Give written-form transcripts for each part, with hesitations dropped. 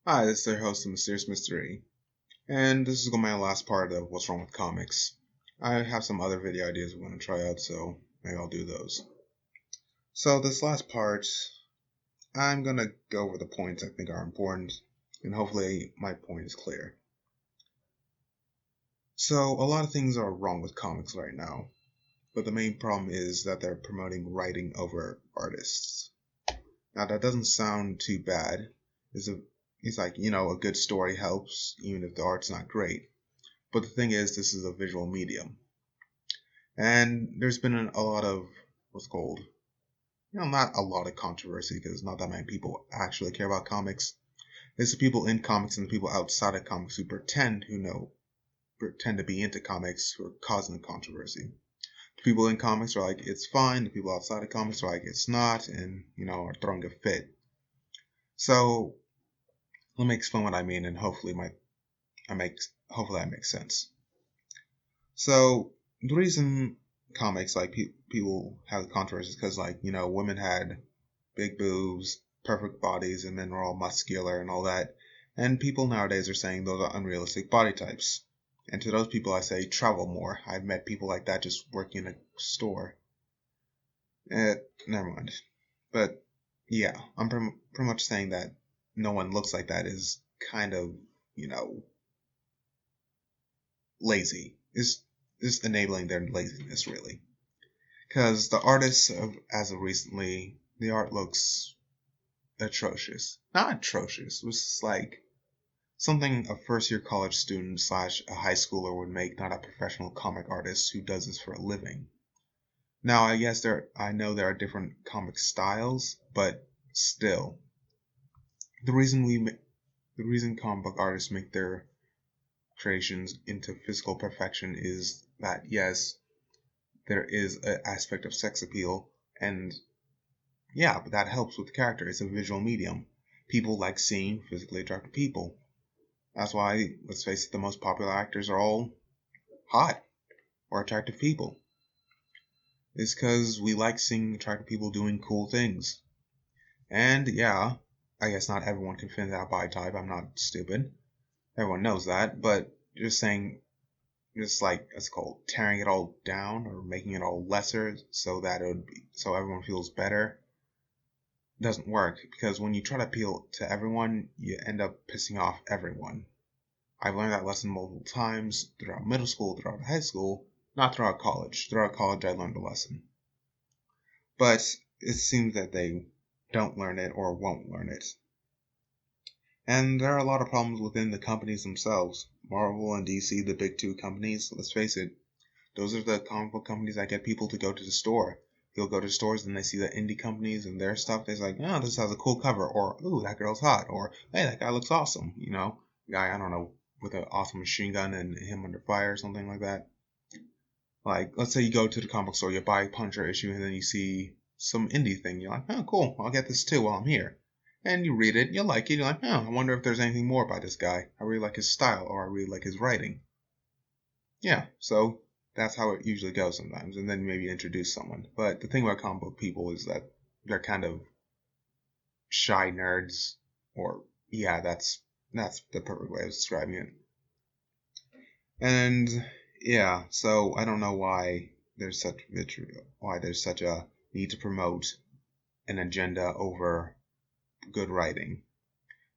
Hi, this is your host of Mysterious Mystery, and this is going to be my last part of What's Wrong with Comics. I have some other video ideas I want to try out, so maybe I'll do those. So this last part, I'm going to go over the points I think are important, and hopefully my point is clear. So a lot of things are wrong with comics right now, but the main problem is that they're promoting writing over artists. Now that doesn't sound too bad. It's like, a good story helps, even if the art's not great. But the thing is, this is a visual medium. And there's been a lot of what's called, not a lot of controversy because not that many people actually care about comics. It's the people in comics and the people outside of comics who pretend to be into comics who are causing the controversy. The people in comics are like, it's fine. The people outside of comics are like, it's not, and, are throwing a fit. So let me explain what I mean, and hopefully that makes sense. So the reason comics people have controversy is because women had big boobs, perfect bodies, and men were all muscular and all that. And people nowadays are saying those are unrealistic body types. And to those people, I say travel more. I've met people like that just working in a store. Never mind. But yeah, I'm pretty much saying that no one looks like that is kind of, lazy. Is enabling their laziness, really. Because the artists, as of recently, the art looks atrocious. Not atrocious. It was like something a first-year college student / a high schooler would make, not a professional comic artist who does this for a living. Now, I know there are different comic styles, but still, the reason comic book artists make their creations into physical perfection is that yes, there is an aspect of sex appeal, and yeah, but that helps with the character. It's a visual medium. People like seeing physically attractive people. That's why, let's face it, the most popular actors are all hot or attractive people. It's because we like seeing attractive people doing cool things. And yeah, I guess not everyone can fit that body type. I'm not stupid. Everyone knows that. But just saying, just like it's called tearing it all down or making it all lesser so that so everyone feels better doesn't work, because when you try to appeal to everyone, you end up pissing off everyone. I've learned that lesson multiple times throughout middle school, throughout high school, not throughout college. Throughout college, I learned the lesson. But it seems that they don't learn it or won't learn it. And there are a lot of problems within the companies themselves. Marvel and DC, the big two companies, let's face it, those are the comic book companies that get people to go to the store. They'll go to stores and they see the indie companies and their stuff. They're like, oh, this has a cool cover, or ooh, that girl's hot, or hey, that guy looks awesome. Guy, I don't know, with an awesome machine gun and him under fire or something like that. Like, let's say you go to the comic store, you buy a Punisher issue, and then you see some indie thing. You're like, oh, cool, I'll get this too while I'm here. And you read it, you like it, you're like, oh, I wonder if there's anything more about this guy. I really like his style, or I really like his writing. Yeah, so that's how it usually goes sometimes, and then maybe introduce someone. But the thing about comic book people is that they're kind of shy nerds, or yeah, that's the perfect way of describing it. And yeah, so I don't know why there's such a need to promote an agenda over good writing.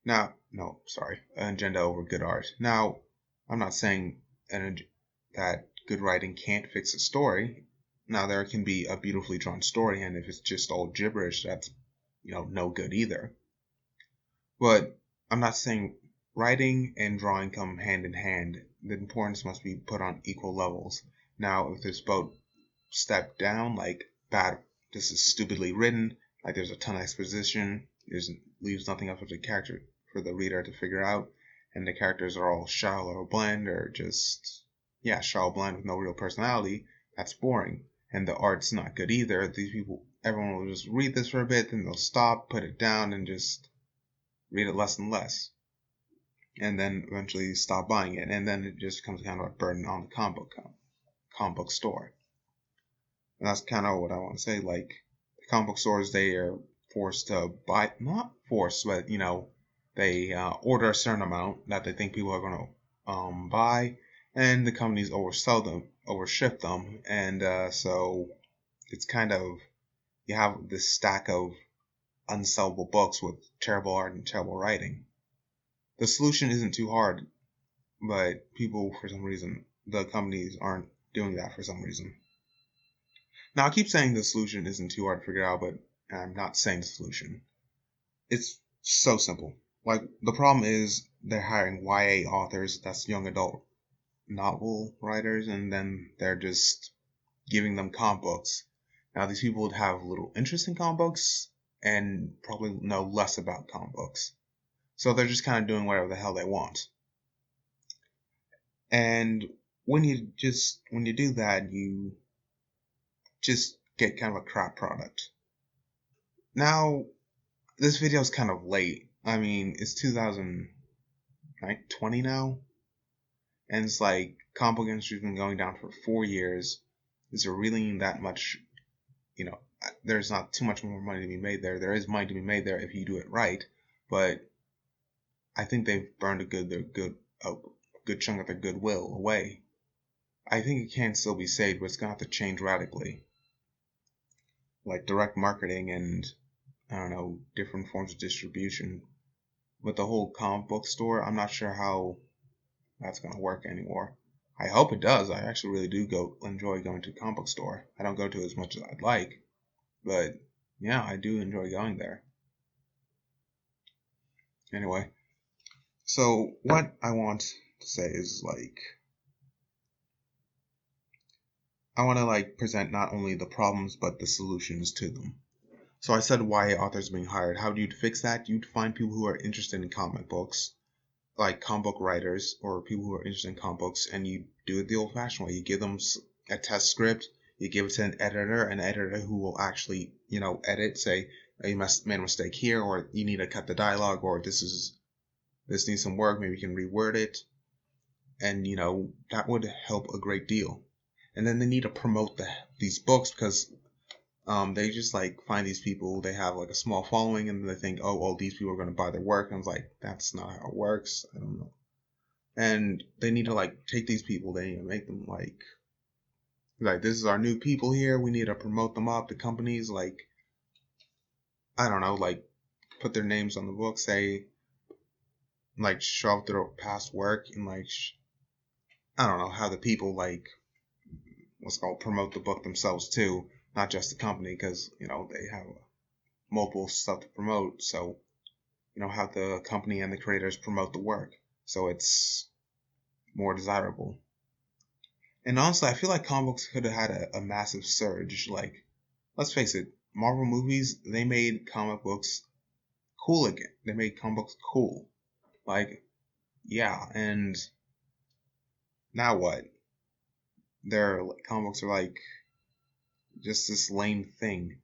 Now, no, sorry, an agenda over good art. Now, I'm not saying that good writing can't fix a story. Now, there can be a beautifully drawn story, and if it's just all gibberish, that's, no good either. But I'm not saying writing and drawing come hand in hand. The importance must be put on equal levels. Now, if there's both step down, like bad, this is stupidly written, like there's a ton of exposition, leaves nothing up for the reader to figure out, and the characters are all shallow or bland, or just shallow bland with no real personality, that's boring. And the art's not good either. Everyone will just read this for a bit, then they'll stop, put it down, and just read it less and less. And then eventually stop buying it, and then it just becomes kind of a burden on the comic book store. And that's kind of what I want to say. Like, the comic book stores, they are forced to buy, not forced, but, They order a certain amount that they think people are going to buy, and the companies overship them, and so it's kind of, you have this stack of unsellable books with terrible art and terrible writing. The solution isn't too hard, but people, for some reason, the companies aren't doing that for some reason. Now, I keep saying the solution isn't too hard to figure out, but I'm not saying the solution. It's so simple. Like, the problem is they're hiring YA authors, that's young adult novel writers, and then they're just giving them comic books. Now, these people would have little interest in comic books and probably know less about comic books. So they're just kind of doing whatever the hell they want. And when you do that, you just get kind of a crap product. Now, this video is kind of late. I mean, it's 2020 now, and it's like comic book industry's been going down for 4 years. Is there really that much? There's not too much more money to be made there. There is money to be made there if you do it right, but I think they've burned a good chunk of their goodwill away. I think it can still be saved, but it's gonna have to change radically, like direct marketing and I don't know, different forms of distribution. With the whole comic book store, I'm not sure how that's gonna work anymore. I hope it does. I actually really do enjoy going to a comic book store. I don't go to as much as I'd like, but yeah, I do enjoy going there. Anyway, so what I want to say is I want to present not only the problems but the solutions to them. So I said why authors are being hired. How do you fix that? You'd find people who are interested in comic books, like comic book writers or people who are interested in comic books, and you do it the old-fashioned way. You give them a test script, you give it to an editor who will actually, edit, say, oh, you made a mistake here, or you need to cut the dialogue, or this needs some work, maybe you can reword it, and that would help a great deal. And then they need to promote these books because they just find these people, they have a small following, and they think, oh, these people are going to buy their work. And I was like, that's not how it works. I don't know. And they need to take these people, they need to make them like this is our new people here. We need to promote them up. The companies I don't know, put their names on the book, say show off their past work, and I don't know, how the people promote the book themselves too, not just the company, because they have multiple stuff to promote. So have the company and the creators promote the work so it's more desirable. And honestly, I feel like comic books could have had a massive surge. Let's face it, Marvel movies, they made comic books cool again. They made comic books cool. Yeah, and now what? Their comic books are just this lame thing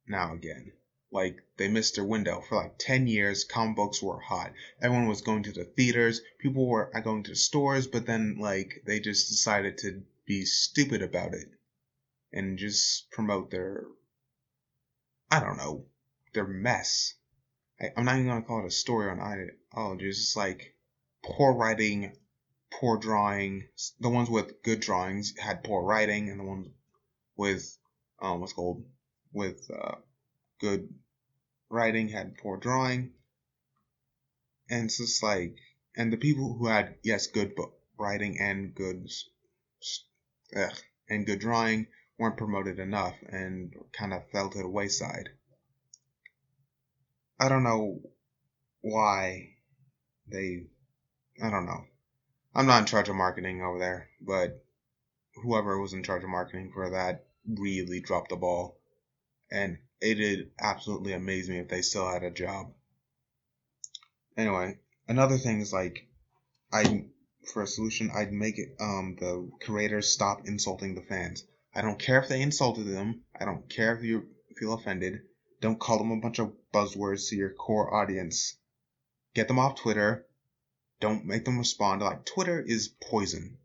now again. They missed their window. For 10 years, comic books were hot. Everyone was going to the theaters. People were going to the stores, but then, they just decided to be stupid about it and just promote their, I don't know, their mess. I'm not even going to call it a story on ideology. It's just poor writing, poor drawing. The ones with good drawings had poor writing, and the ones with, good writing had poor drawing. And it's just and the people who had, yes, good writing and good drawing weren't promoted enough and kind of fell to the wayside. I don't know why I don't know. I'm not in charge of marketing over there, but whoever was in charge of marketing for that really dropped the ball. And it did absolutely amaze me if they still had a job. Anyway, another thing is for a solution, I'd make it the creators stop insulting the fans. I don't care if they insulted them. I don't care if you feel offended. Don't call them a bunch of buzzwords to your core audience. Get them off Twitter. Don't make them respond. Twitter is poison.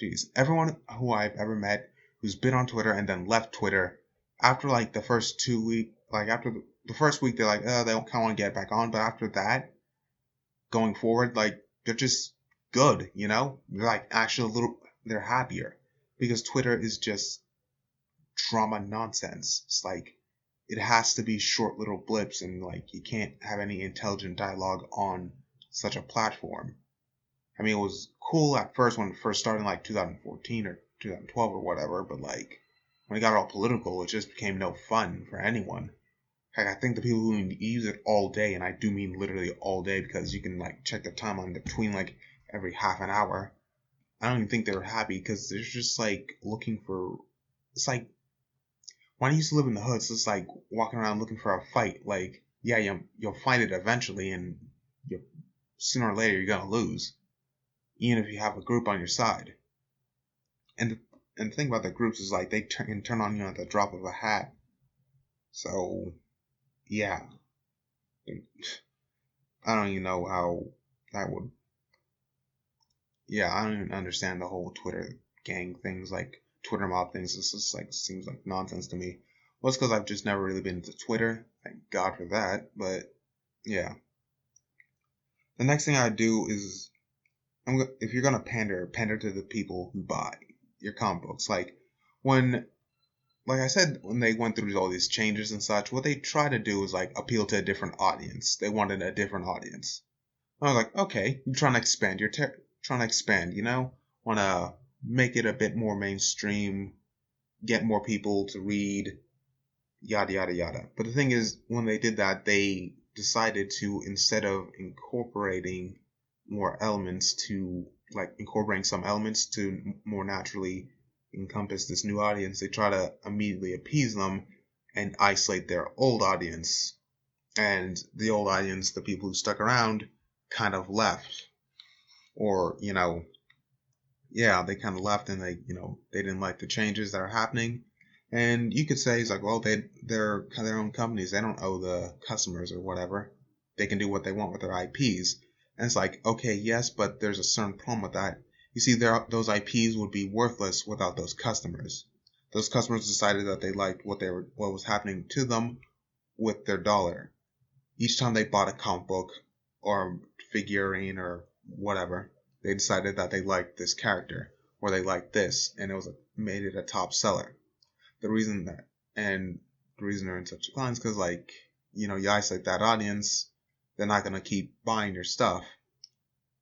Jeez, everyone who I've ever met who's been on Twitter and then left Twitter after the first 2 weeks, after the first week, they're they don't kind of want to get back on, but after that, going forward, like they're just good, you know? They're like actually a little, they're happier because Twitter is just drama nonsense. It's like it has to be short little blips and like you can't have any intelligent dialogue on such a platform. I mean, it was cool at first when it first started in like 2014 or 2012 or whatever, but like when it got all political, it just became no fun for anyone. Like I think the people who use it all day, and I do mean literally all day because you can like check the timeline between like every half an hour. I don't even think they were happy because they're just like looking for. It's like when I used to live in the hood, so it's like walking around looking for a fight. Like yeah, you'll find it eventually, and you sooner or later you're gonna lose, even if you have a group on your side. And and the thing about the groups is like they can turn on you at the drop of a hat. So yeah, I don't even know how that would. Yeah, I don't even understand the whole Twitter gang things, like Twitter mob things. This just like seems like nonsense to me. Well, it's because I've just never really been into Twitter. Thank God for that. But yeah, the next thing I do is if you're gonna pander to the people who buy your comic books. When, like I said, when they went through all these changes and such, what they try to do is like appeal to a different audience. They wanted a different audience. I was like, okay, you're trying to expand. Trying to expand, you know? Want to make it a bit more mainstream, get more people to read, yada, yada, yada. But the thing is, when they did that, they decided to, instead of incorporating more elements to, like, incorporating some elements to more naturally encompass this new audience, they try to immediately appease them and isolate their old audience. And the old audience, the people who stuck around, kind of left. Or, yeah, they kind of left and they didn't like the changes that are happening. And you could say it's like, well, they're their own companies. They don't owe the customers or whatever. They can do what they want with their IPs. And it's like, okay, yes, but there's a certain problem with that. You see, those IPs would be worthless without those customers. Those customers decided that they liked what was happening to them with their dollar. Each time they bought a comic book or figurine or whatever, they decided that they liked this character or they liked this, and made it a top seller. The reason that and the reason they're in such decline is because you isolate that audience, they're not gonna keep buying your stuff.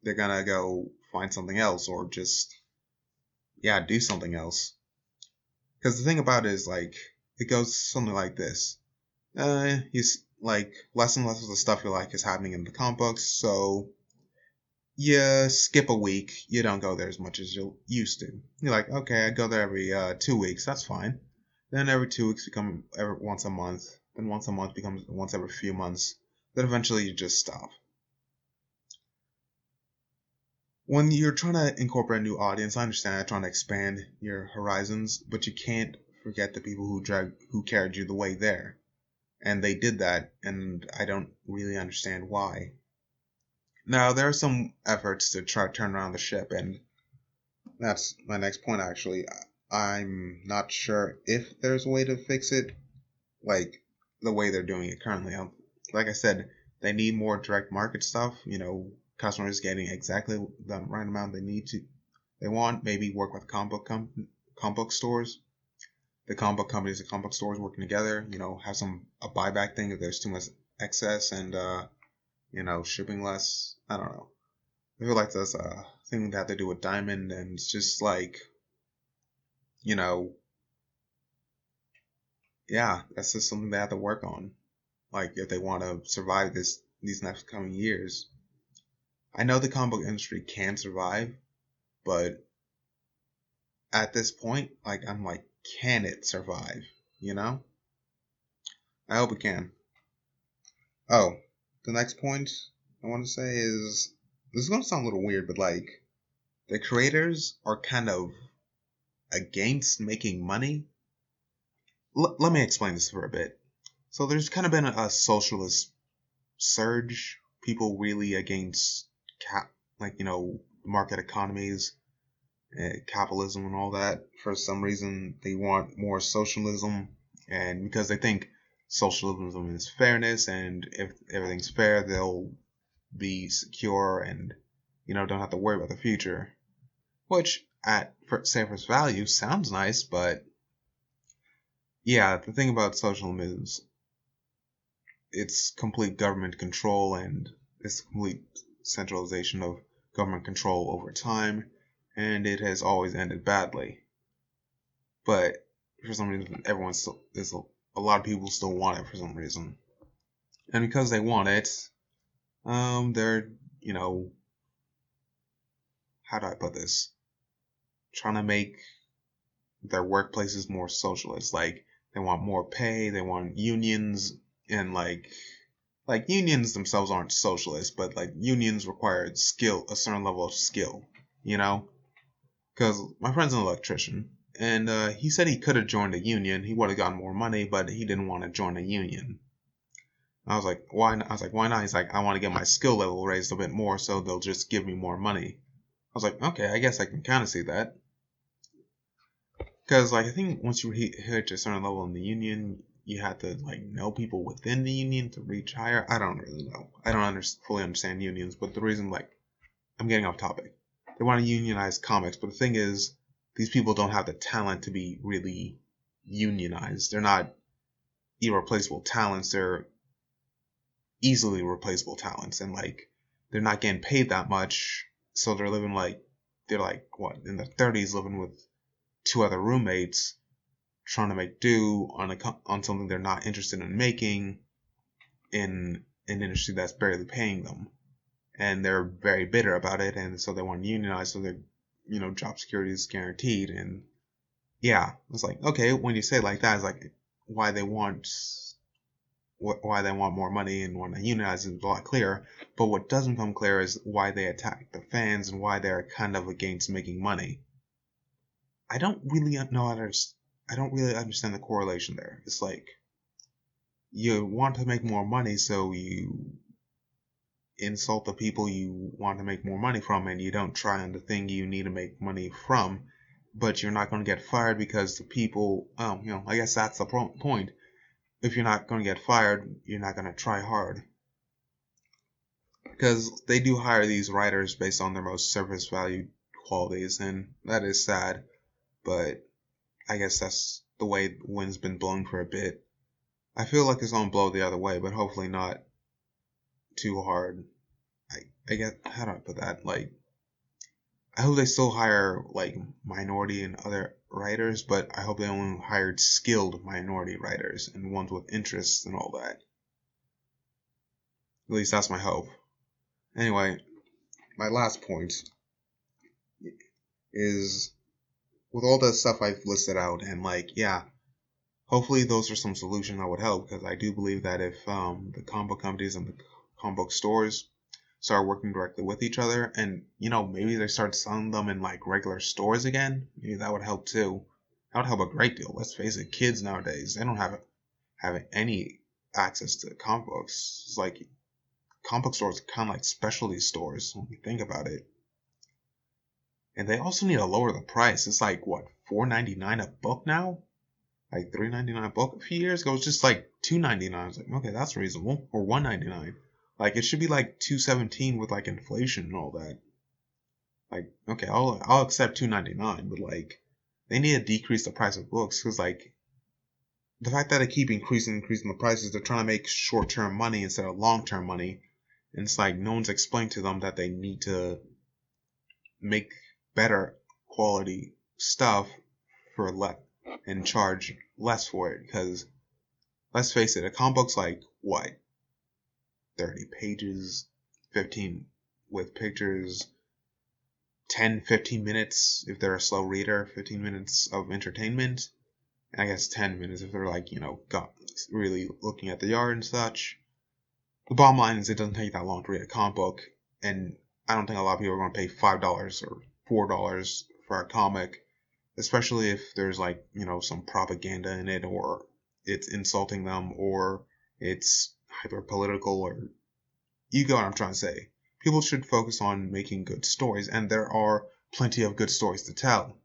They're gonna go find something else or just do something else. Because the thing about it is it goes something like this. Like less and less of the stuff you like is happening in the comic books, so you skip a week. You don't go there as much as you used to. You're like, okay, I go there every 2 weeks. That's fine. Then every 2 weeks become every once a month. Then once a month becomes once every few months. Then eventually you just stop. When you're trying to incorporate a new audience, I understand that, trying to expand your horizons, but you can't forget the people who carried you the way there. And they did that, and I don't really understand why. Now, there are some efforts to try to turn around the ship, and that's my next point, actually. I'm not sure if there's a way to fix it, like the way they're doing it currently. Like I said, they need more direct market stuff, customers getting exactly the right amount they want, maybe work with comic book stores. The comic book companies and comic book stores working together, have a buyback thing if there's too much excess and, shipping less. I don't know. I feel like that's a thing they have to do with Diamond, and it's just you know, that's just something they have to work on. Like if they want to survive these next coming years. I know the comic book industry can survive, but at this point, I'm like, can it survive? I hope it can. Oh, the next point I want to say is this is gonna sound a little weird, but the creators are kind of against making money. Let me explain this for a bit. So there's kind of been a socialist surge. People really against market economies, capitalism, and all that. For some reason, they want more socialism, and because they think socialism is fairness, and if everything's fair, they'll be secure and, don't have to worry about the future. Which, at surface value, sounds nice, but yeah, the thing about socialism is it's complete government control and it's complete centralization of government control over time, and it has always ended badly. But for some reason, a lot of people still want it for some reason, and because they want it, they're, how do I put this? Trying to make their workplaces more socialist. Like, they want more pay, they want unions, and like unions themselves aren't socialist, but like unions require skill, a certain level of skill, Because my friend's an electrician, and he said he could have joined a union, he would have gotten more money, but he didn't want to join a union. I was like, why not? I was like, why not? He's like, I want to get my skill level raised a bit more, so they'll just give me more money. I was like, okay, I guess I can kind of see that. Because, like, I think once you hit a certain level in the union, you have to, like, know people within the union to reach higher. I don't really know. I don't fully understand unions, but the reason, like, I'm getting off topic. They want to unionize comics, but the thing is, these people don't have the talent to be really unionized. They're not irreplaceable talents. They're easily replaceable talents, and, like, they're not getting paid that much, so they're living, like, they're, like, what, in their 30s, living with 2 other roommates, trying to make do on something they're not interested in making in an industry that's barely paying them, and they're very bitter about it, and so they want to unionize so their job security is guaranteed. And yeah, it's like, okay, when you say it like that, it's like why they want more money and want to unionize is a lot clearer. But what doesn't become clear is why they attack the fans and why they're kind of against making money. I don't really understand the correlation there. It's like you want to make more money, so you insult the people you want to make more money from, and you don't try on the thing you need to make money from, but you're not going to get fired because the people, I guess that's the point. If you're not going to get fired, you're not going to try hard. Because they do hire these writers based on their most surface value qualities, and that is sad, but I guess that's the way the wind's been blowing for a bit. I feel like it's gonna blow the other way, but hopefully not too hard. I guess, how do I put that? Like, I hope they still hire like minority and other writers, but I hope they only hired skilled minority writers and ones with interests and all that. At least that's my hope. Anyway, my last point is with all the stuff I've listed out, and like, yeah, hopefully those are some solutions that would help, because I do believe that if the comic book companies and the comic book stores start working directly with each other, and maybe they start selling them in like regular stores again, maybe that would help too. That would help a great deal. Let's face it, kids nowadays, they don't have any access to comic books. It's like comic book stores are kind of like specialty stores when you think about it. And they also need to lower the price. It's like, what, $4.99 a book now? Like $3.99 a book. A few years ago, it was just like $2.99. I was like, okay, that's reasonable. Or $1.99. Like, it should be like $2.17 with like inflation and all that. Like, okay, I'll accept $2.99, but like, they need to decrease the price of books, because like, the fact that they keep increasing the prices, they're trying to make short-term money instead of long-term money. And it's like no one's explained to them that they need to make better quality stuff for less and charge less for it. Because let's face it, a comic book's like what, 30 pages, 15 with pictures, 10-15 minutes if they're a slow reader, 15 minutes of entertainment. I guess 10 minutes if they're like, really looking at the art and such. The bottom line is it doesn't take that long to read a comic book, and I don't think a lot of people are going to pay $5 or $4 for a comic, especially if there's like, some propaganda in it, or it's insulting them, or it's hyper political, or you get what I'm trying to say. People should focus on making good stories, and there are plenty of good stories to tell.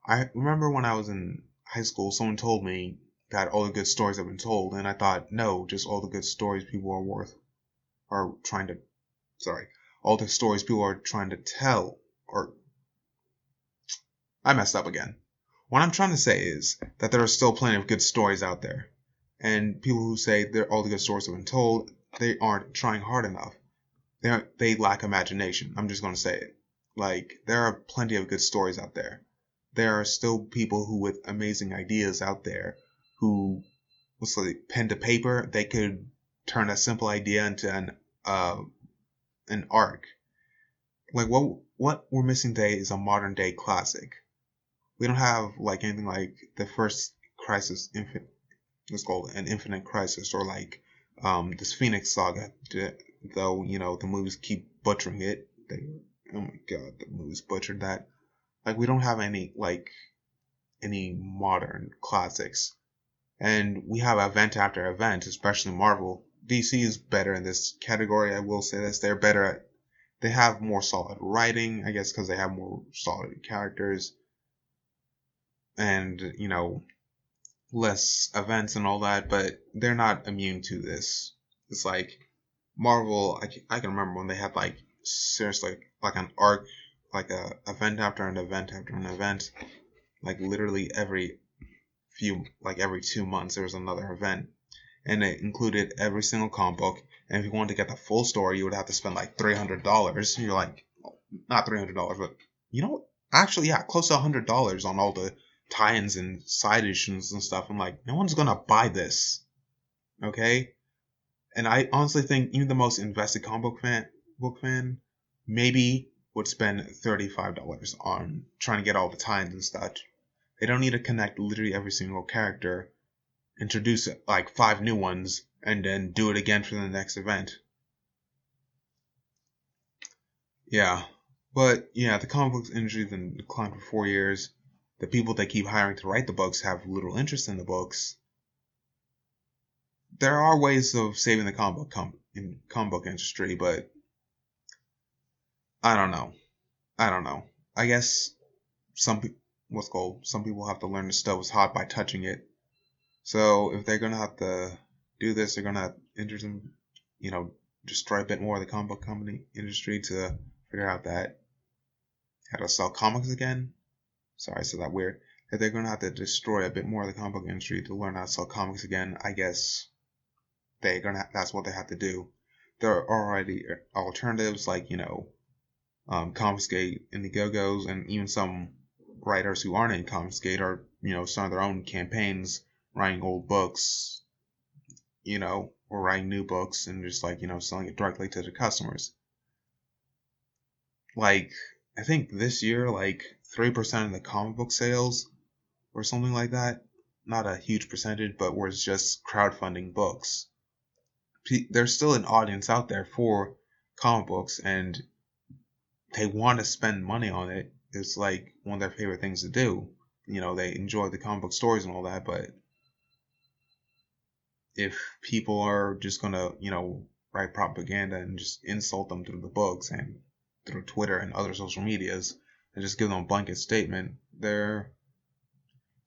I remember when I was in high school, someone told me that all the good stories have been told, and I thought, no, just all the good stories people are trying to all the stories people are trying to tell, or I messed up again. What I'm trying to say is that there are still plenty of good stories out there. And people who say all the good stories have been told, they aren't trying hard enough. They lack imagination. I'm just going to say it. Like, there are plenty of good stories out there. There are still people who with amazing ideas out there who, what's like pen to paper, they could turn a simple idea into an arc. Like what we're missing today is a modern day classic. We don't have like anything like the first Crisis let's call it an Infinite Crisis, or like this Phoenix Saga. Though the movies keep butchering it. Oh my god, the movies butchered that. Like, we don't have any modern classics, and we have event after event, especially Marvel. DC is better in this category. I will say this: they have more solid writing, I guess, because they have more solid characters, and less events and all that. But they're not immune to this. It's like Marvel. I can remember when they had like seriously like an arc, like a event after an event after an event, like literally every 2 months there was another event, and it included every single comic book. And if you wanted to get the full story, you would have to spend like $300. You're like, not $300, but actually, yeah, close to $100 on all the tie-ins and side issues and stuff. I'm like, no one's gonna buy this, okay? And I honestly think even the most invested comic book fan maybe would spend $35 on trying to get all the tie-ins and stuff. They don't need to connect literally every single character, introduce like 5 new ones, and then do it again for the next event. Yeah. But yeah, the comic books industry has been declined for 4 years. The people they keep hiring to write the books have little interest in the books. There are ways of saving the comic book industry, but I don't know. I guess some people have to learn the stove is hot by touching it. So if they're gonna have to do this, they're gonna destroy a bit more of the comic book company industry to figure out how to sell comics again. Sorry, I said that weird. If they're gonna have to destroy a bit more of the comic book industry to learn how to sell comics again, I guess that's what they have to do. There are already alternatives like Comicsgate, Indiegogos, and even some writers who aren't in Comicsgate are starting their own campaigns, writing old books, or writing new books and just selling it directly to the customers. Like, I think this year, like 3% of the comic book sales or something like that. Not a huge percentage, but where it's just crowdfunding books. There's still an audience out there for comic books, and they want to spend money on it. It's like one of their favorite things to do. They enjoy the comic book stories and all that, but if people are just gonna, write propaganda and just insult them through the books and through Twitter and other social medias and just give them a blanket statement, they're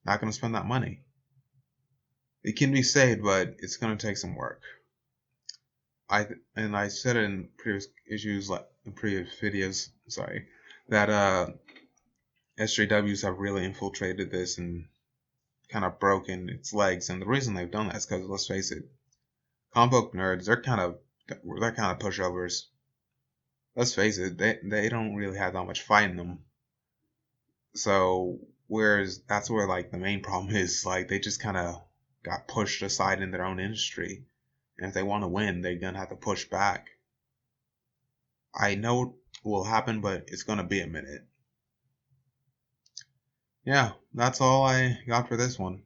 not gonna spend that money. It can be saved, but it's gonna take some work. I said it in previous issues, like in previous videos, that SJWs have really infiltrated this and kind of broken its legs. And the reason they've done that is because, let's face it, comic book nerds, they're kind of pushovers. Let's face it, they don't really have that much fight in them. So whereas that's where like the main problem is, like they just kind of got pushed aside in their own industry. And if they want to win, they're gonna have to push back. I know it will happen, but it's gonna be a minute. Yeah, that's all I got for this one.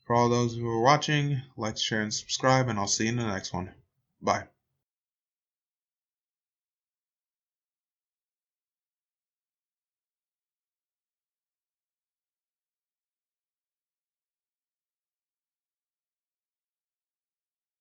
For all those who are watching, like, share, and subscribe, and I'll see you in the next one. Bye.